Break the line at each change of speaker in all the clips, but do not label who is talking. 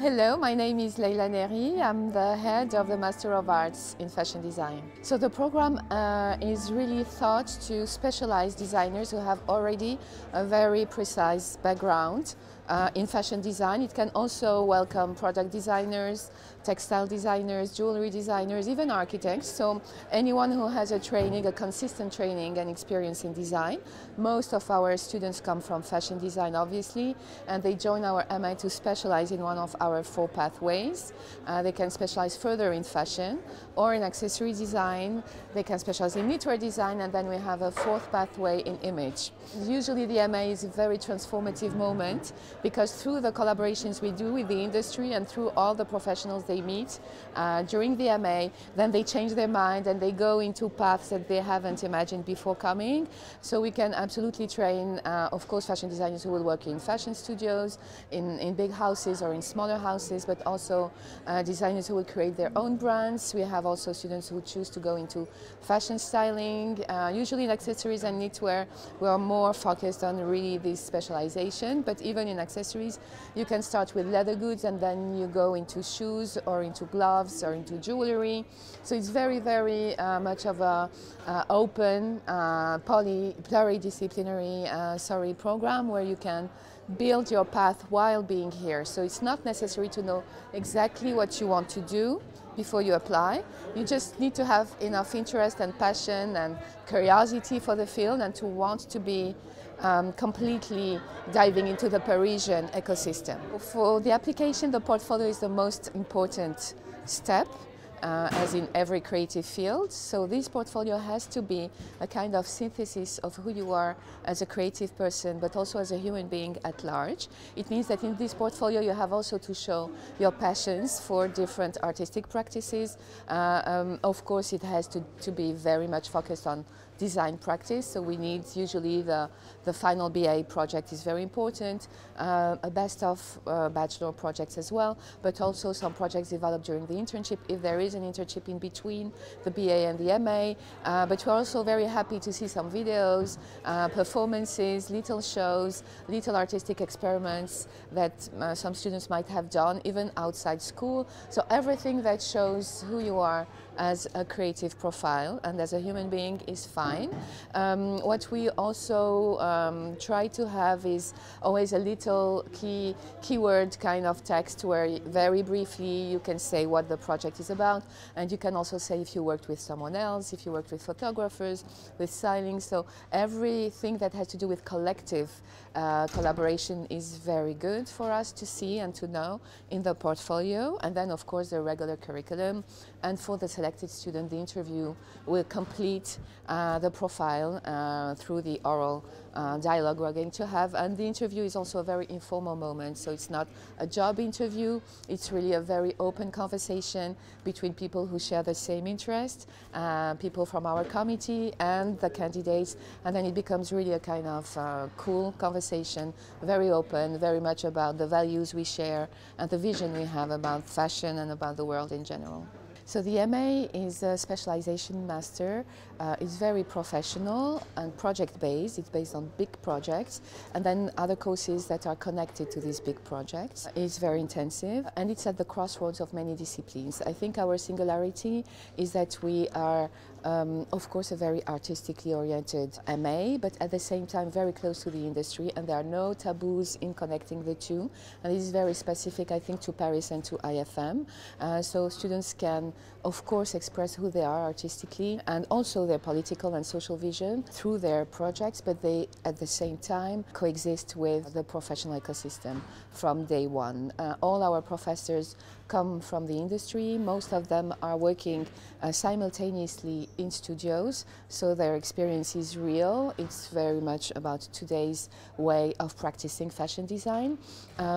Hello, my name is Leyla Neri. I'm the head of the Master of Arts in Fashion Design. So the program is really thought to specialize designers who have already a very precise background in fashion design. It can also welcome product designers, textile designers, jewelry designers, even architects. So anyone who has a training, a consistent training and experience in design. Most of our students come from fashion design, obviously, and they join our MA to specialize in one of our 4 pathways. They can specialize further in fashion or in accessory design. They can specialize in knitwear design, and then we have a 4th pathway in image. Usually the MA is a very transformative moment because through the collaborations we do with the industry and through all the professionals they meet during the MA, then they change their mind and they go into paths that they haven't imagined before coming. So we can absolutely train, of course, fashion designers who will work in fashion studios, in big houses or in smaller houses, but also designers who will create their own brands. We have also students who choose to go into fashion styling. Usually in accessories and knitwear, we are more focused on really this specialization, but even in accessories, you can start with leather goods and then you go into shoes or into gloves or into jewelry. So it's very, very much of a open, pluridisciplinary program where you can build your path while being here. So it's not necessary to know exactly what you want to do before you apply. You just need to have enough interest and passion and curiosity for the field and to want to be completely diving into the Parisian ecosystem. For the application, the portfolio is the most important step. As in every creative field. So this portfolio has to be a kind of synthesis of who you are as a creative person, but also as a human being at large. It means that in this portfolio you have also to show your passions for different artistic practices. Of course, it has to be very much focused on design practice, so we need usually the final BA project is very important, a best of bachelor projects as well, but also some projects developed during the internship if there is an internship in between the BA and the MA, but we're also very happy to see some videos, performances, little shows, little artistic experiments that some students might have done even outside school. So everything that shows who you are as a creative profile and as a human being is fine. What we also try to have is always a little keyword kind of text where very briefly you can say what the project is about, and you can also say if you worked with someone else, if you worked with photographers, with styling. So everything that has to do with collective collaboration is very good for us to see and to know in the portfolio. And then of course the regular curriculum, and for the selected student the interview will complete the profile through the oral dialogue we're going to have. And the interview is also a very informal moment, so it's not a job interview, it's really a very open conversation between people who share the same interest, people from our committee and the candidates, and then it becomes really a kind of cool conversation, very open, very much about the values we share and the vision we have about fashion and about the world in general. So the MA is a specialization master. It's very professional and project-based. It's based on big projects, and then other courses that are connected to these big projects. It's very intensive, and it's at the crossroads of many disciplines. I think our singularity is that we are, of course, a very artistically oriented MA, but at the same time very close to the industry, and there are no taboos in connecting the two. And this is very specific, I think, to Paris and to IFM. So students can, of course, express who they are artistically and also their political and social vision through their projects, but they at the same time coexist with the professional ecosystem from day one. All our professors come from the industry. Most of them are working simultaneously in studios, so their experience is real. It's very much about today's way of practicing fashion design.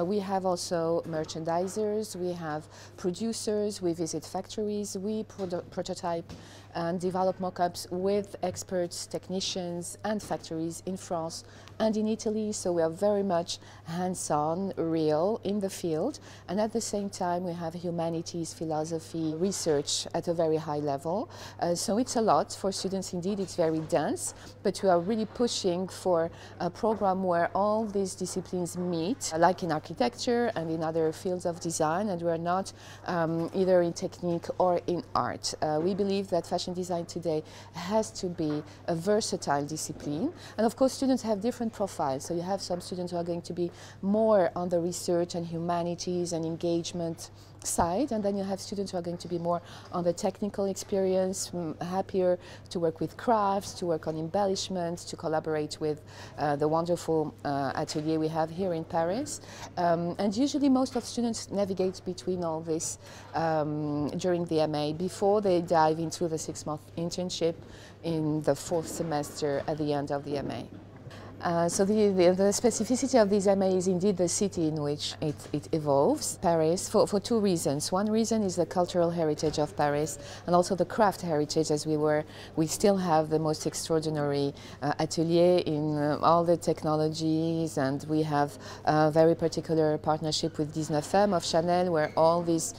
We have also merchandisers, we have producers, we visit factories, we prototype and develop mock-ups with experts, technicians and factories in France and in Italy. So we are very much hands-on, real, in the field, and at the same time we have humanities, philosophy, research at a very high level. So it's a lot for students. Indeed, it's very dense, but we are really pushing for a program where all these disciplines meet, like in architecture and in other fields of design, and we're not either in technique or in art. We believe that fashion design today has to be a versatile discipline, and of course students have different profiles. So you have some students who are going to be more on the research and humanities and engagement side, and then you have students who are going to be more on the technical experience, happier to work with crafts, to work on embellishments, to collaborate with the wonderful atelier we have here in Paris. And usually most of students navigate between all this during the MA before they dive into the 6-month internship in the 4th semester at the end of the MA. So the specificity of this MA is indeed the city in which it evolves, Paris, for two reasons. One reason is the cultural heritage of Paris and also the craft heritage, as we still have the most extraordinary atelier in all the technologies, and we have a very particular partnership with IFM of Chanel, where all these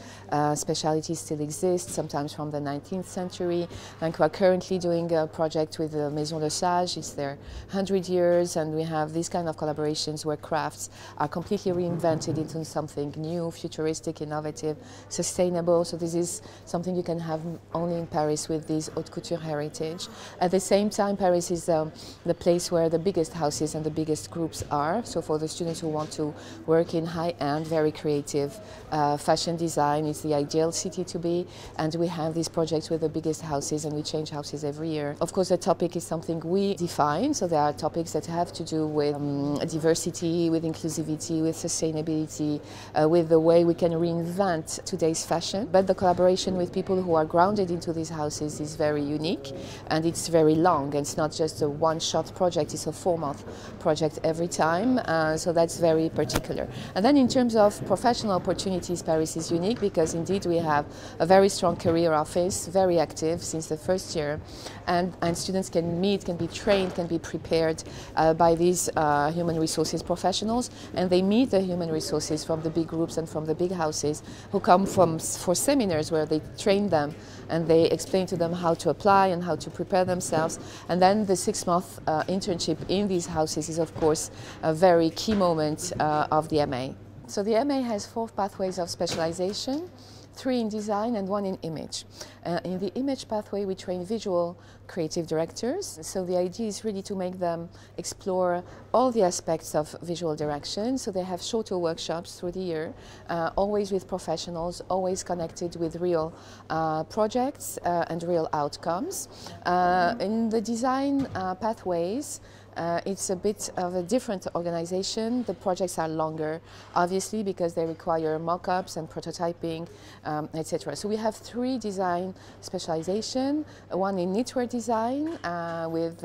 specialities still exist, sometimes from the 19th century. And we are currently doing a project with the Maison de Sage. It's their 100 years. And we have these kind of collaborations where crafts are completely reinvented into something new, futuristic, innovative, sustainable. So this is something you can have only in Paris with this haute couture heritage. At the same time, Paris is the place where the biggest houses and the biggest groups are. So for the students who want to work in high-end, very creative fashion design, it's the ideal city to be. And we have these projects with the biggest houses, and we change houses every year. Of course, the topic is something we define. So there are topics that have to do with diversity, with inclusivity, with sustainability, with the way we can reinvent today's fashion. But the collaboration with people who are grounded into these houses is very unique, and it's very long. And it's not just a one-shot project, it's a 4-month project every time, so that's very particular. And then in terms of professional opportunities, Paris is unique because indeed we have a very strong career office, very active since the first year, and students can meet, can be trained, can be prepared by these human resources professionals, and they meet the human resources from the big groups and from the big houses who come for seminars where they train them and they explain to them how to apply and how to prepare themselves. And then the 6-month internship in these houses is of course a very key moment of the MA. So the MA has 4 pathways of specialization, 3 in design and 1 in image. In the image pathway we train visual creative directors, so the idea is really to make them explore all the aspects of visual direction. So they have shorter workshops through the year, always with professionals, always connected with real projects and real outcomes. In the design pathways, it's a bit of a different organization. The projects are longer, obviously, because they require mock-ups and prototyping, etc. So we have 3 design specializations, 1 in knitwear design with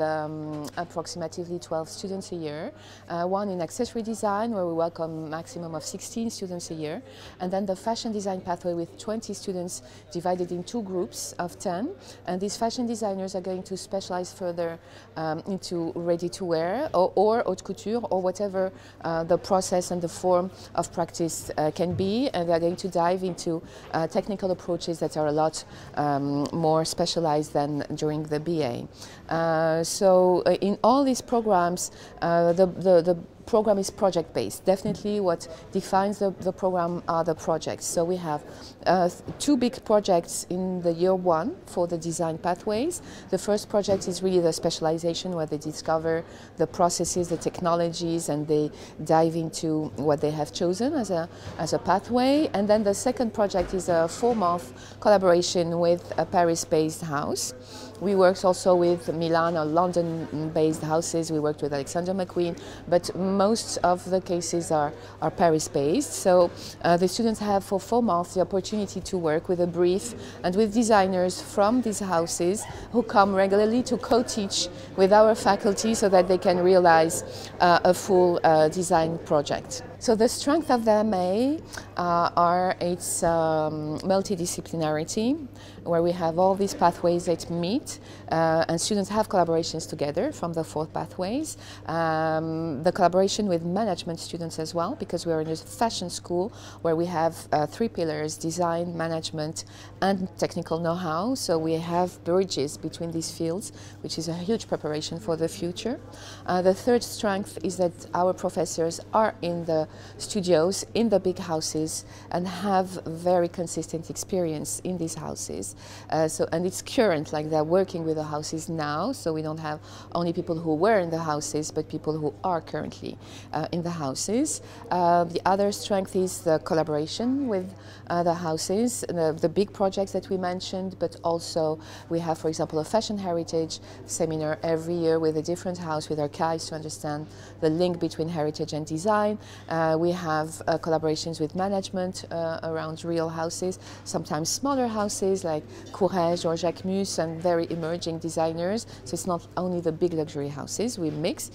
approximately 12 students a year, 1 in accessory design where we welcome a maximum of 16 students a year, and then the fashion design pathway with 20 students divided in 2 groups of 10, and these fashion designers are going to specialize further into ready-to-wear or haute couture or whatever the process and the form of practice can be, and they are going to dive into technical approaches that are a lot more specialized than during the BA. So in all these programs, the program is project-based. Definitely what defines the program are the projects. So we have 2 big projects in the year 1 for the design pathways. The first project is really the specialization, where they discover the processes, the technologies, and they dive into what they have chosen as a pathway. And then the second project is a 4-month collaboration with a Paris-based house. We worked also with Milan or London-based houses. We worked with Alexander McQueen, but most of the cases are Paris-based. So the students have for 4 months the opportunity to work with a brief and with designers from these houses who come regularly to co-teach with our faculty so that they can realize a full design project. So the strength of the MA are its multidisciplinarity, where we have all these pathways that meet and students have collaborations together from the 4 pathways. The collaboration with management students as well, because we are in a fashion school where we have 3 pillars: design, management and technical know-how. So we have bridges between these fields, which is a huge preparation for the future. The third strength is that our professors are in the studios, in the big houses, and have very consistent experience in these houses. And it's current, like they're working with the houses now, so we don't have only people who were in the houses, but people who are currently in the houses. The other strength is the collaboration with the houses, the big projects that we mentioned, but also we have, for example, a fashion heritage seminar every year with a different house, with archives to understand the link between heritage and design. We have collaborations with management around real houses, sometimes smaller houses like Courrèges or Jacquemus, and very emerging designers. So it's not only the big luxury houses, we mix.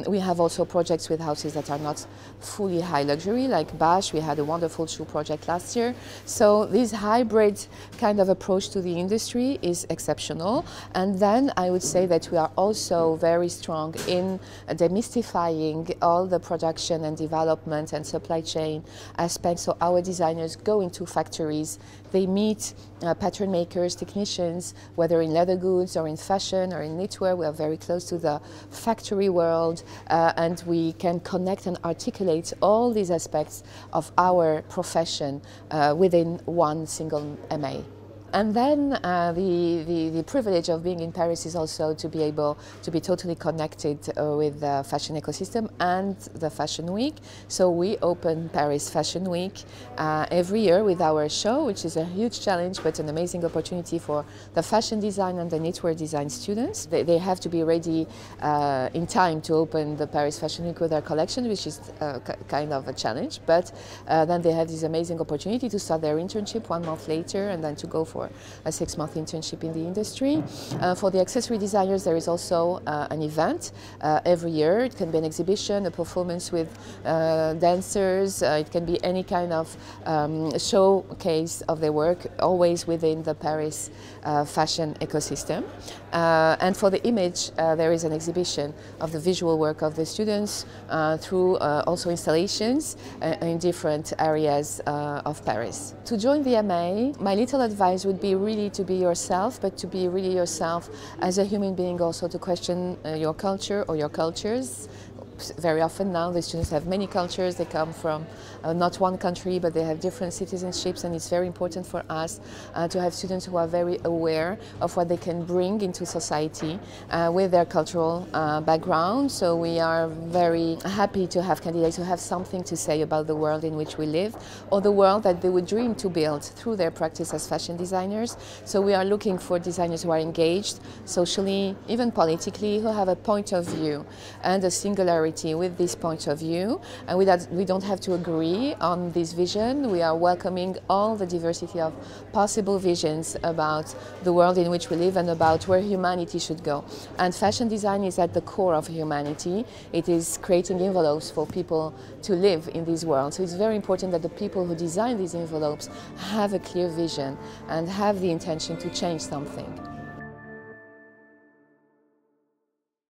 We have also projects with houses that are not fully high luxury, like Bash. We had a wonderful shoe project last year. So this hybrid kind of approach to the industry is exceptional. And then I would say that we are also very strong in demystifying all the production and development and supply chain aspects. So our designers go into factories, they meet pattern makers, technicians, whether in leather goods or in fashion or in knitwear. We are very close to the factory world, and we can connect and articulate all these aspects of our profession within one single MA. And then the privilege of being in Paris is also to be able to be totally connected with the fashion ecosystem and the Fashion Week. So we open Paris Fashion Week every year with our show, which is a huge challenge but an amazing opportunity for the fashion design and the knitwear design students. They have to be ready in time to open the Paris Fashion Week with their collection, which is kind of a challenge, but then they have this amazing opportunity to start their internship 1 month later and then to go for a 6-month internship in the industry. For the accessory designers, there is also an event every year. It can be an exhibition, a performance with dancers. It can be any kind of showcase of their work, always within the Paris fashion ecosystem. And for the image, there is an exhibition of the visual work of the students through also installations in different areas of Paris. To join the MA, my little advice would be really to be yourself, but to be really yourself as a human being, also to question your culture or your cultures. Very often now the students have many cultures. They come from not one country, but they have different citizenships, and it's very important for us to have students who are very aware of what they can bring into society with their cultural background. So we are very happy to have candidates who have something to say about the world in which we live, or the world that they would dream to build through their practice as fashion designers. So we are looking for designers who are engaged socially, even politically, who have a point of view and a singularity with this point of view, and with that we don't have to agree on this vision. We are welcoming all the diversity of possible visions about the world in which we live and about where humanity should go. And fashion design is at the core of humanity. It is creating envelopes for people to live in this world. So it's very important that the people who design these envelopes have a clear vision and have the intention to change something.